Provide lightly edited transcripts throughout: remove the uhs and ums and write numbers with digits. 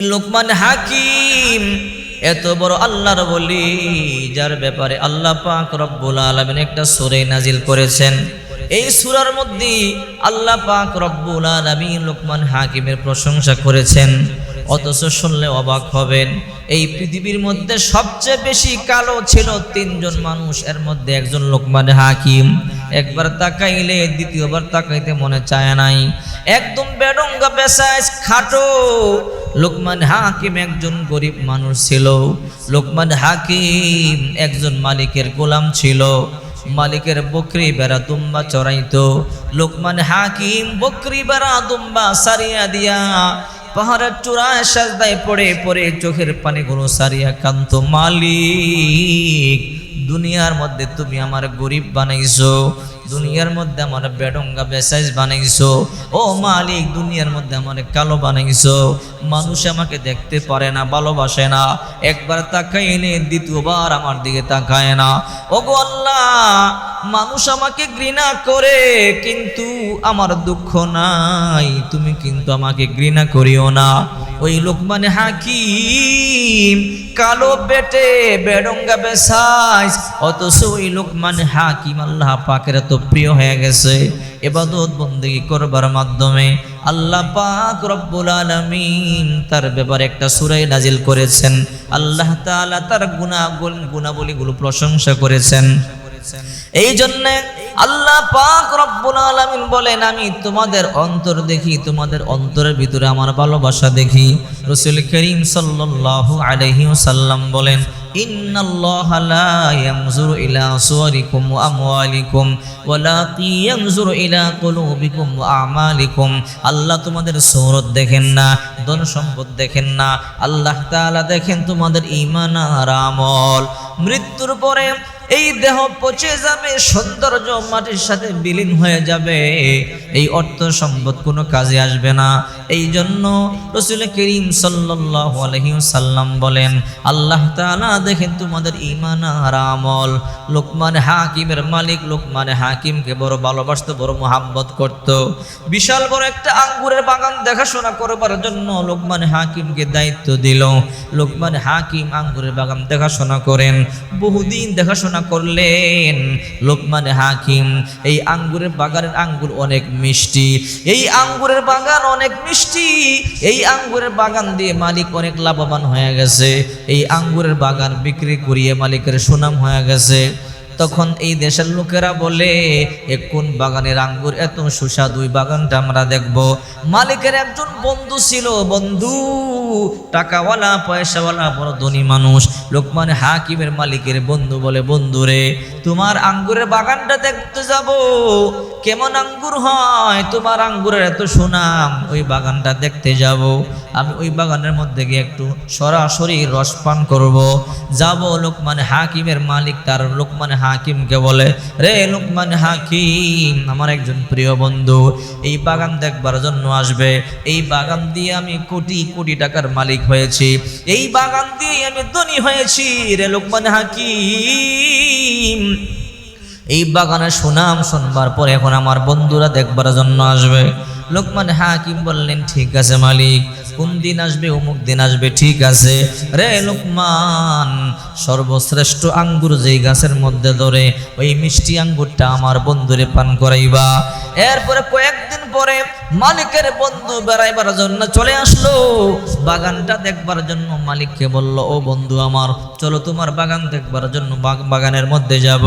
লোকমান হাকিম এত বড় আল্লাহর ওলি, যার ব্যাপারে আল্লাহ পাক রব্বুল আলামিন একটা সূরা নাজিল করেছেন। এই সূরার মধ্যে আল্লাহ পাক রব্বুল আলামিন লোকমান হাকিমের প্রশংসা করেছেন। অথচ শুনলে অবাক হবেন, এই পৃথিবীর মধ্যে সবচেয়ে বেশি কালো ছিল তিনজন মানুষ, এর মধ্যে একজন লোকমান হাকিম। একবার তাকাইলে দ্বিতীয়বার তাকাইতে মনে চায় নাই। একদম বেডঙ্গা বেসাইজ খাটো লোকমান হাকিম একজন গরিব মানুষ ছিল। লোকমান হাকিম একজন মালিকের গোলাম ছিল, মালিকের বকরি বেড়া দুম্বা চড়াইতো। লোকমান হাকিম বকরি বেড়া দুম্বা সারিয়া দিয়া পাহাড়ের চূড়ায় সাজদায় পড়ে পড়ে চোখের পানিগুলো সারিয়া কান্ত, মালিক দুনিয়ার মধ্যে তুমি আমার গরিব বানাইছো, দুনিয়ার মধ্যে আমার বেডঙ্গা বেসাইজ বানাইছো। ও মালিক, দুনিয়ার মধ্যে আমার কালো বানাইছো, মানুষ আমাকে দেখতে পারে না, ভালোবাসে না। একবার তাকাইলে দ্বিতীয়বার আমার দিকে তাকায় না। ওগো আল্লাহ, মানুষ আমাকে ঘৃণা করে কিন্তু আমার দুঃখ নাই, তুমি কিন্তু আমাকে ঘৃণা করিও না। ওই লোকমান হাকিম কালো বেটে বেডঙ্গা বেসাইজ, অথচ ওই লোকমান হাকিম আল্লাহ পাকের এত প্রিয় হয়ে গেছে। ইবাদত বন্দেগী করবার মাধ্যমে আল্লাহ পাক রব্বুল আলামিন তার ব্যাপারে একটা সূরা নাজিল করেছেন। আল্লাহ তাআলা তার গুণাবলীগুলো প্রশংসা করেছেন। এই জন্য আল্লাহ পাক রব্বুল আলামিন বলেন, আমি তোমাদের অন্তর দেখি, তোমাদের অন্তরের ভিতরে আমার ভালোবাসা দেখি। রাসূল করিম সাল্লাল্লাহু আলাইহি ওয়াসাল্লাম বলেন, ইন্নাল্লাহা লা ইয়ানজুরু ইলা সুওয়ারিকুম ওয়া আমওয়ালিকুম ওয়ালাকিন ইয়ানজুরু ইলা কুলুবিকুম ওয়া আমালিকুম। আল্লাহ তোমাদের সূরত দেখেন না, ধন সম্পদ দেখেন না, আল্লাহ তাআলা দেখেন তোমাদের ঈমান আর আমল। মৃত্যুর পরে এই দেহ পচে যাবে, সৌন্দর্য মাটির সাথে বিলীন হয়ে যাবে, এই অর্থ সম্পদ কোনো কাজে আসবে না। এই জন্য রাসূল করিম সাল্লাল্লাহু আলাইহি ওয়াসাল্লাম বলেন, আল্লাহ তাআলা দেখেন তোমাদের ঈমান আর আমল। লোকমান হাকিমের মালিক লোকমান হাকিমকে বড় ভালোবাসতো, বড় মোহাব্বত করত। বিশাল বড় একটা আঙ্গুরের বাগান দেখাশোনা করবার জন্য লোকমান হাকিমকে দায়িত্ব দিল। লোকমান হাকিম আঙ্গুরের বাগান দেখাশোনা করেন, বহুদিন দেখাশোনা করলেন। লোকমান হাকিম এই আঙ্গুরের বাগানের আঙ্গুর অনেক মিষ্টি, এই আঙ্গুরের বাগান অনেক মিষ্টি, এই আঙ্গুরের বাগান দিয়ে মালিক অনেক লাভবান হয়ে গেছে। এই আঙ্গুরের বাগান বিক্রি করিয়ে মালিকের সুনাম হয়ে গেছে। তখন এই দেশের লোকেরা বলে, কোন বাগানের আঙ্গুর এত সুস্বাদু, ওই বাগানটা আমরা দেখব। মালিকের একজন বন্ধু ছিল, বন্ধু টাকাওয়ালা পয়সাওয়ালা বড় ধনী মানুষ। লোকমান হাকিমের মালিকের বন্ধু বলে, বন্ধুরে তোমার আঙ্গুরের বাগানটা দেখতে যাব, কেমন আঙ্গুর হয়, তোমার আঙ্গুরের এত সুনাম, ওই বাগানটা দেখতে যাব। আমি ওই বাগানের মধ্যে গিয়ে একটু সরাসরি রস পান করব, যাব। লোকমান হাকিমের মালিক তার লোকমান হাকিমকে বলে, রে লোকমান হাকিম, আমার একজন প্রিয় বন্ধু এই বাগান দেখবার জন্য আসবে। এই বাগান দিয়ে আমি কোটি কোটি টাকার মালিক হয়েছি, এই বাগান দিয়ে আমি ধনী হয়েছি রে লোকমান হাকিম। এই বাগানের সুনাম শুনবার পরে এখন আমার বন্ধুরা দেখবার জন্য আসবে। লোকমান হাকিম বললেন, ঠিক আছে মালিক, কোন দিন আসবে? অমুক দিন আসবে। ঠিক আছে রে লোকমান, সর্বশ্রেষ্ঠ আঙ্গুর যেই গাছের মধ্যে ধরে ওই মিষ্টি আঙ্গুরটা আমার বন্ধুরে পান করাইবা। এরপরে কয়েকদিন পরে মালিকের বন্ধু বেড়াইবার জন্য চলে আসলো, বাগানটা দেখবার জন্য। মালিককে বলল, ও বন্ধু আমার, চলো তোমার বাগান দেখবার জন্য বাগানের মধ্যে যাব।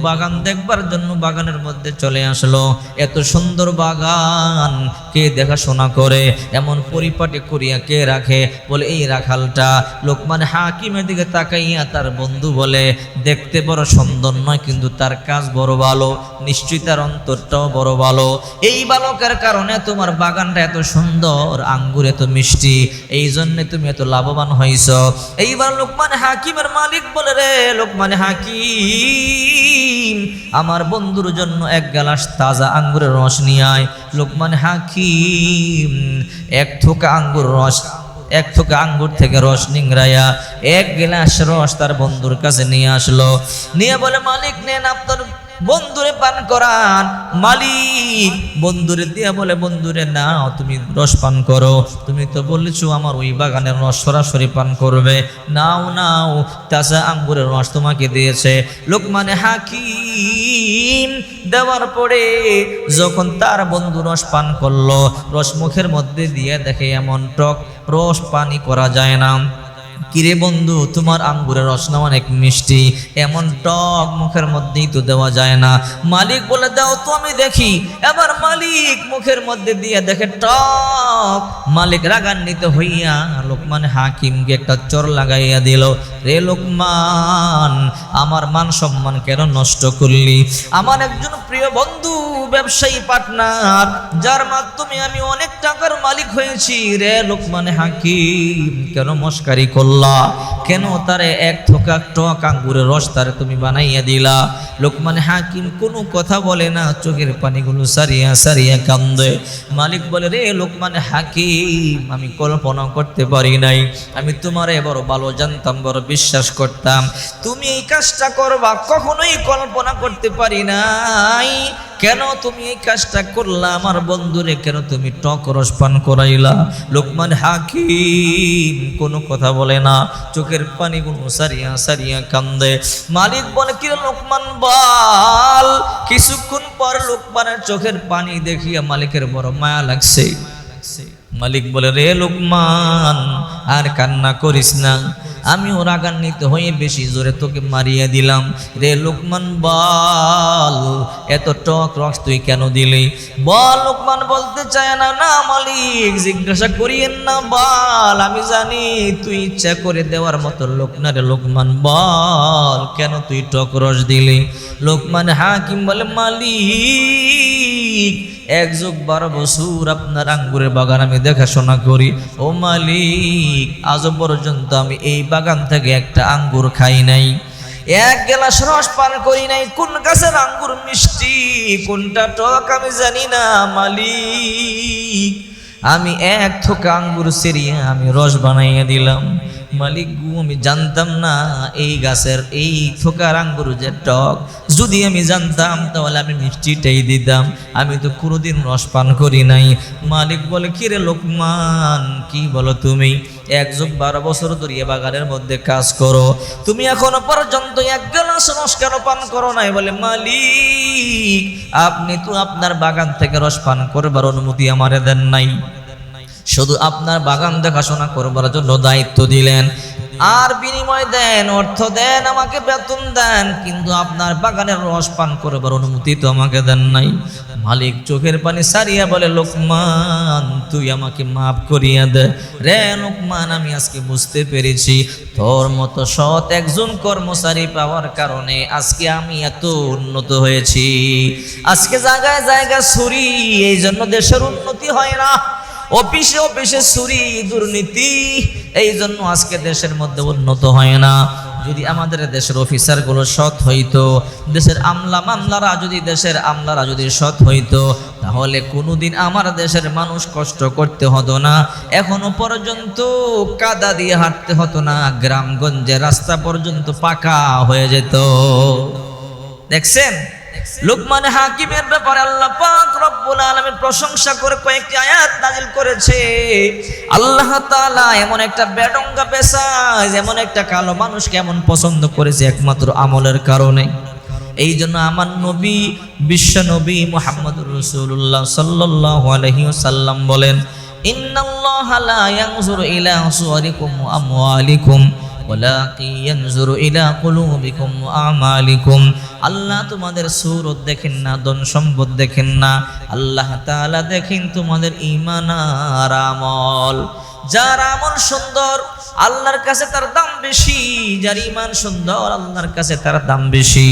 বাগান দেখবার জন্য বাগানের মধ্যে চলে আসলো। এত সুন্দর বাগান কে দেখাশোনা করে, এমন পরিপাটি করিয়া কে রাখে? বলে, এই রাখালটা। লোকমান হাকিমের দিকে তাকাইয়া তার বন্ধু বলে, দেখতে বড় সুন্দর নয়, কিন্তু তার কাজ বড় ভালো, নিশ্চয়ই তার অন্তরটাও বড় ভালো। এই বালকের কারণে তোমার বাগানটা এত সুন্দর, আঙ্গুর এত মিষ্টি, এই জন্য তুমি এত লাভবান হইছ। এইবার লোকমান হাকিমের মালিক বলে, রে লোকমান হাকিম, আমার বন্ধুর জন্য এক গ্লাস তাজা আঙ্গুরের রস নিয়ে আয়। লোকমান হাকিম এক থোকা আঙ্গুর থেকে রস নিংড়াইয়া এক গ্লাস রস তার বন্ধুর কাছে নিয়ে আসলো। নিয়ে বলে, মালিক নেন, আপনার বন্ধুরে পান করান। মালিক বন্ধুরে দিয়া বলে, বন্ধুরে নাও, তুমি রস পান করো, তুমি তো বলেছো আমার ওই বাগানের রস সরাসরি পান করবে, নাও নাও, তাজা আঙ্গুরের রস তোমাকে দিয়েছে। লোকমানে হাকিম দেওয়ার পরে যখন তার বন্ধু রস পান করলো, রস মুখের মধ্যে দিয়ে দেখে এমন টক, রস পানি করা যায় না। কিরে বন্ধু, তোমার আঙ্গুরের রস না অনেক মিষ্টি, এমন টক মুখের মধ্যেই তো দেওয়া যায় না। মালিক বলে, দাও তো আমি দেখি। এবার মালিক মুখের মধ্যে দিয়ে দেখে টক। মালিক রাগান্বিত হইয়া লোকমান হাকিমকে একটা চর লাগাইয়া দিল। রে লোকমান, আমার মান সম্মান কেন নষ্ট করলি? আমার একজন প্রিয় বন্ধু, ব্যবসায়ী পার্টনার, যার মাধ্যমে আমি অনেক টাকার মালিক হয়েছি, রে লোকমান হাকিম কেন মস্কারি করলা? কেন তারে এক থোকা টক আঙ্গুরের রস তারে তুমি বানাইয়া দিলা? লোকমান হাকিম কোনো কথা বলে না, চোখের পানিগুলো সারিয়া সারিয়া কান্দে। মালিক বলে, রে লোকমান হাকিম, আমি কল্পনা করতে পারি নাই, আমি তোমারে বড় ভালো জানতাম, বড় বিশ্বাস করতাম, তুমি এই কাজটা করবা কখনোই কল্পনা করতে পারি নাই। কেন তুমি এই কাজটা করলা? আমার বন্ধুরে কেন তুমি টক রস পান করাইলা? লোকমান হাকিম কোনো কথা বলে না, চোখের পানিগুলো সারিয়া সারিয়া কান্দে। মালিক বলে, কি লোকমান বল? কিছুক্ষণ পর লোকমানের চোখের পানি দেখিয়া মালিকের বড় মায়া লাগছে। মালিক বলে, রে লোকমান, আর কান্না করিস না, আমি ও রাগান্বিত হয়ে বেশি জোরে তোকে মারিয়ে দিলাম। রে লোকমান বল, এত টক রস তুই কেন দিলি? বল। লোকমান বলতে চায় না, না মালিক জিজ্ঞাসা করিয়েন না, বল, আমি জানি তুই ইচ্ছা করে দেওয়ার মতো লোক না। রে লোকমান বল, কেন তুই টক রস দিলি? লোকমান হাকিম বলে, মালিক 1 যোগ 12 বছর আপনার আঙ্গুরের বাগান আমি দেখাশোনা করি। ও মালিক, আজ পর্যন্ত আমি এই বাগান থেকে একটা আঙ্গুর খাই নাই, 1 গ্লাস রস পান করি নাই। কোন গাছের আঙ্গুর মিষ্টি, কোনটা টক আমি জানি না মালিক। আমি 1 থোকা আঙ্গুর সেরিয়ে আমি রস বানাইয়া দিলাম। মালিক গু, আমি জানতাম না এই গাছের এই থোকার আঙ্গুর যে টক। যদি আমি জানতাম তাহলে আমি মিষ্টিটাই দিতাম, আমি তো কোনোদিন রস পান করি নাই। মালিক বলে, কি রে লোকমান, কি বলো তুমি? 1 যোগ 12 বছর ধরে এ বাগানের মধ্যে কাজ করো, তুমি এখনো পর্যন্ত 1 গ্লাস রস কেন পান করো নাই? বলে, মালিক আপনি তো আপনার বাগান থেকে রস পান করবার অনুমতি আমারে দেন নাই, শুধু আপনার বাগান দেখাশোনা করবার জন্য দায়িত্ব দিলেন, আর বিনিময় দেন, অর্থ দেন, আমাকে বেতন দেন, কিন্তু আপনার বাগানের রস পান করবার অনুমতি তো আমাকে দেন নাই। মালিক চোখের পানি সারিয়া বলে, লোকমান তুই আমাকে মাফ করিয়া দে। রে লোকমান, আমি আজকে বুঝতে পেরেছি তোর মতো সৎ একজন কর্মচারী পাওয়ার কারণে আজকে আমি এত উন্নত হয়েছি। আজকে জায়গায় জায়গায় চুরি, এই জন্য দেশের উন্নতি হয় না। অফিসে অফিসে চুরি, দুর্নীতি, এই জন্য আজকে দেশের মধ্যে উন্নত হয় না। যদি আমাদের দেশের অফিসারগুলো সৎ হইতো, দেশের আমলারা যদি সৎ হইতো, তাহলে কোনোদিন আমার দেশের মানুষ কষ্ট করতে হতো না, এখনো পর্যন্ত কাদা দিয়ে হাঁটতে হতো না, গ্রামগঞ্জে রাস্তা পর্যন্ত পাকা হয়ে যেত। দেখছেন লোকমান হাকিমের ব্যাপারে আল্লাহ পাক রব্বুল আলামিন প্রশংসা করে কয়েকটি আয়াত নাযিল করেছে। আল্লাহ তাআলা এমন একটা বেডঙ্গা পেশায়, এমন একটা কালো মানুষ কেমন পছন্দ করেছে একমাত্র আমলের কারণে। এই জন্য আমার নবী, বিশ্ব নবী মুহাম্মদুর রাসূলুল্লাহ সাল্লাল্লাহু আলাইহি ওয়াসাল্লাম বলেন, ইন্নাল্লাহা লা ইয়ানজুরু ইলা সুওয়ারিকুম ওয়া আমওয়ালিকুম ওয়ালাকিন ইয়ানজুরু ইলা কুলুবিকুম ওয়া আমালিকুম। আল্লাহ তোমাদের সূরত দেখেন না, ধন সম্পদ দেখেন না, আল্লাহ তাআলা দেখেন তোমাদের ঈমান আর আমল। যার আমল সুন্দর আল্লাহর কাছে তার দাম বেশি, যার ঈমান সুন্দর আল্লাহর কাছে তার দাম বেশি।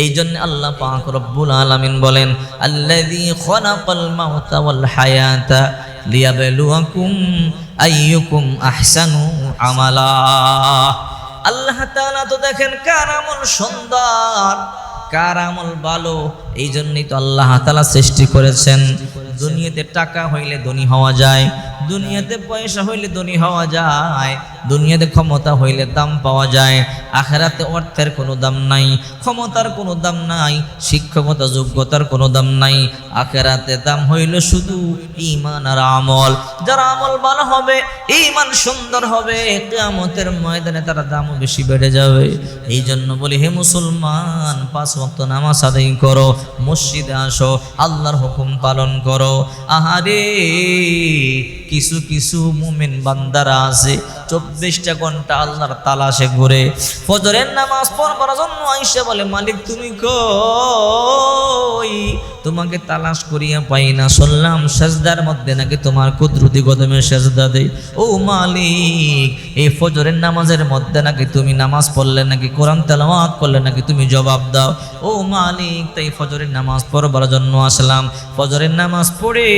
এই জন্য আল্লাহ পাক রব্বুল আলামিন বলেন, আল্লাযী খালাকাল মাউতা ওয়াল হায়াতা লিয়াবলুয়াকুম আইয়ুকুম আহসানু আমালা। আল্লাহ তাআলা তো দেখেন কার আমল সুন্দর, কার আমল ভালো। এই জন্যই তো আল্লাহ তাআলা সৃষ্টি করেছেন দুনিয়াতে টাকা হইলে ধনী হওয়া যায়, দুনিয়াতে পয়সা হইলে ধনী হওয়া যায়, দুনিয়াতে ক্ষমতা হইলে দাম পাওয়া যায়, আখিরাতে অর্থের কোনো দাম নাই, ক্ষমতার কোনো দাম নাই, শিক্ষকতা যোগ্যতার কোনো দাম নাই। আখিরাতে দাম হইল শুধু ঈমান আর আমল। যারা আমল ভালো হবে, ঈমান সুন্দর হবে, কিয়ামতের ময়দানে তার দামও বেশি বেড়ে যাবে। এই জন্য বলি, হে মুসলমান, 5 ওয়াক্ত নামাজ আদায় করো, মসজিদে আসো, আল্লাহর হুকুম পালন করো। আহারে, কিছু কিছু মুমিন বান্দারা আছে 24টা ঘন্টা আল্লাহর তালাশে ঘুরে, ফজরের নামাজ পড়বার জন্য আইসা বলে, মালিক তুমি কই? তোমাকে তালাশ করিয়া পাই না, শুনলাম সেজদার মধ্যে নাকি তোমার কুদরতি কদমে সেজদা দেই। ও মালিক, এই ফজরের নামাজের মধ্যে নাকি তুমি নামাজ পড়লে, নাকি কোরআন তেলাওয়াত করলে, নাকি তুমি জবাব দাও। ও মালিক, তাই ফজরের নামাজ পড়বার জন্য আসলাম। ফজরের নামাজ পড়ে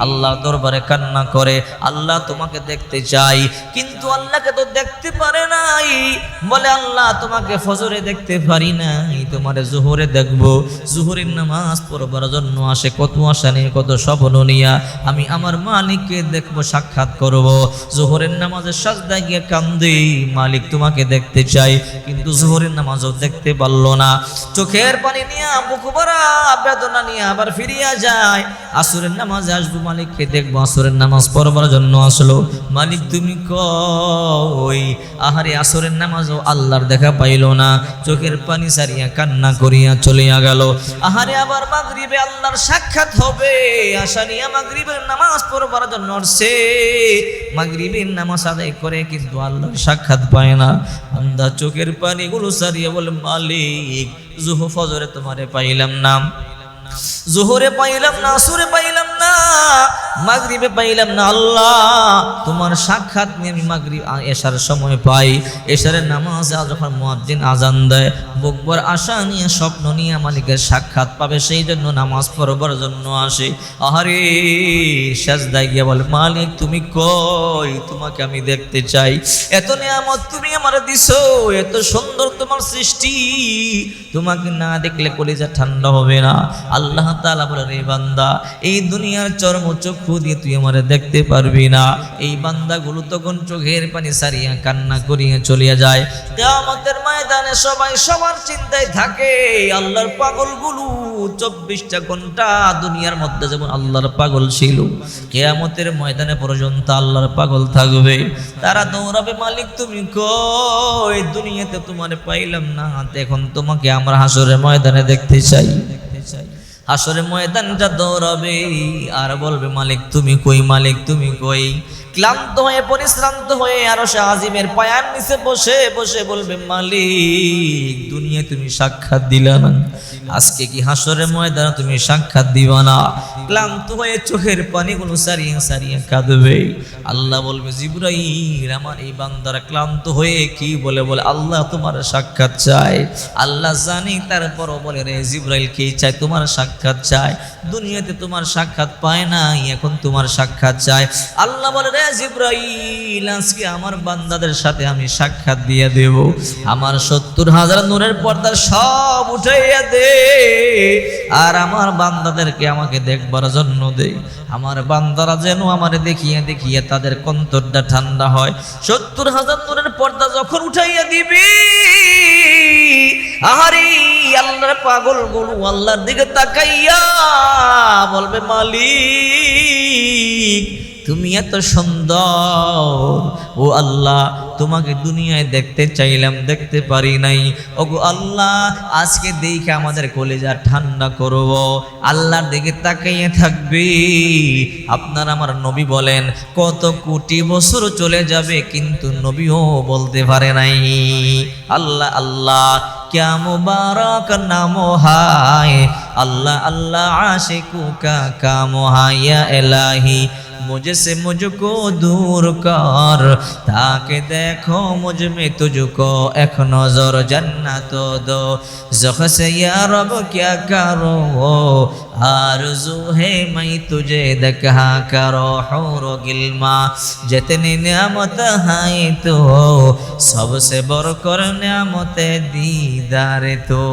আল্লাহ দরবারে কান্না করে, আল্লাহ তোমাকে দেখতে চাই, কিন্তু আল্লাহকে তো দেখতে পারে নাই। বলে, আল্লাহ তোমাকে ফজরে দেখতে পারি নাই, তোমারে জোহরে দেখবো। জোহরের নামাজ পড়বার জন্য আসে, কত আশা নিয়ে, কত স্বপ্ন নিয়া, আমি আমার মালিককে দেখবো, সাক্ষাৎ করব। জোহরের নামাজের সাজদায় গিয়ে কান্দি, মালিক তোমাকে দেখতে চাই, কিন্তু জোহরের নামাজও দেখতে পারলো না। চোখের পানি নিয়ে, বুক ভরা বেদনা নিয়ে আবার ফিরিয়া যায়। আসরের নামাজে আসবো, মালিককে দেখবো। আসরের নামাজ পড়বার জন্য আসলো, মালিক তুমি কই? আহারে, আসরের নামাজও আল্লাহর দেখা পাইল না, চোখের পানি সারিয়া কান্না করিয়া চলিয়া গেল। আহারে, আবার মাগরিবে আল্লাহর সাক্ষাৎ হবে, আশা নিয়ে মাগরিবের নামাজ পড়বার জন্য আসছে। মাগরিবের নামাজ আদায় করে, কিন্তু আল্লাহর সাক্ষাৎ পায় না। বান্দা চোখের পানিগুলো সারিয়া বলে, মালিক জোহর ফজরে তোমারে পাইলাম না, জোহরে পাইলাম না, আসরে পাইলাম না, মাগরিবে পাইলাম না। আল্লাহ তোমার সাক্ষাৎ নিয়ে আমি মাগরিব এশার সময় পাই। এশারের নামাজ যখন মুয়াজ্জিন আজান দেয়, বকবার আশা নিয়ে, স্বপ্ন নিয়ে মালিকের সাক্ষাৎ পাবে, সেই জন্য নামাজ পড়বার জন্য আসে। আহারে, সাজদায় গিয়ে বলে, মালিক তুমি কই? তোমাকে আমি দেখতে চাই। এত নিয়ামত তুমি আমার দিছো, এত সুন্দর তোমার সৃষ্টি, তোমাকে না দেখলে কলিজা ঠান্ডা হবে না। আল্লাহ তাআলা বলে, রে বান্দা, এই দুনিয়ার চর্ম চক্ষু দিয়ে তুই আমারে দেখতে পারবি না। এই বান্দাগুলো তখন চোখের পানি সারিয়া কান্না করিয়া চলিয়া যায়। কিয়ামতের ময়দানে সবাই সবার চিন্তায় থাকে। আল্লাহর পাগলগুলো 24টা ঘন্টা দুনিয়ার মধ্যে যেমন আল্লাহর পাগল ছিল, কিয়ামতের ময়দানে পর্যন্ত আল্লাহর পাগল থাকবে। তারা দৌড়াবে, মালিক তুমি কই? দুনিয়াতে তোমারে পাইলাম না, এখন তোমাকে আমরা হাসরের ময়দানে দেখতে চাই। হাসরের ময়দানটা দৌড়াবে আর বলবে, মালিক তুমি কই? মালিক তুমি কই? ক্লান্ত হয়ে, পরিশ্রান্ত হয়ে আরশে আজিমের পায়ার নিচে বসে বসে বলবে, মালিক দুনিয়ায় তুমি সাক্ষাৎ দিলা না, আজকে কি হাসরের ময়দানে তুমি সাক্ষাৎ দিবা না? ক্লান্ত হয়ে চোখের পানিগুলো সারিয়ে সারিয়ে কাঁদবে। আল্লাহ বলবে, জিবরাইল আমার এই বান্দারা ক্লান্ত হয়ে কি বলে? বলে আল্লাহ তোমার সাক্ষাৎ চাই। আল্লাহ জানি, তারপরও বলে, রে জিবরাইল কি চাই? তোমার সাক্ষাৎ চাই। দুনিয়াতে তোমার সাক্ষাৎ পায় নাই, এখন তোমার সাক্ষাৎ চাই। আল্লাহ বলে, রে জিবরাইল আজকে আমার বান্দাদের সাথে আমি সাক্ষাৎ দিয়ে দেব। আমার 70,000 নূরের পর্দা সব উঠাইয়া দে, আর আমার বান্দাদেরকে আমাকে দেখবার জন্য দে। আমার বান্দারা যেন আমারে দেখিয়া দেখিয়া তাদের অন্তরটা ঠান্ডা হয়। 70,000 নূরের পর্দা যখন উঠাইয়া দিবি, আহারে আল্লাহর পাগল গুলো আল্লাহর দিকে তাকাইয়া বলবে, মালিক তুমি এত সুন্দর, ও আল্লাহ তোমাকে দুনিয়ায় দেখতে চাইলাম, দেখতে পারি নাই। ওগো আল্লাহ আজকে দেখে আমাদের কলিজা ঠান্ডা করব। আল্লাহর দিকে তাকাইয়ে থাকবি। আপনার আমার নবী বলেন, কত কোটি বছর চলে যাবে, কিন্তু নবীও বলতে পারে নাই। আল্লাহ আল্লাহ क्या मुबारक नाम है, अल्लाह अल्लाह आशिकू का काम है। या इलाही मुझसे मुझको दूर कर, ताकि देखो मुझ में तुझको एक नजर जन्नत दो। ज़ख से या रब क्या करो, आरज़ू है मैं तुझे देखा करो। हूर गिल्मा जितनी नियामत है तो, सबसे बढ़कर नियामत दीदार तो।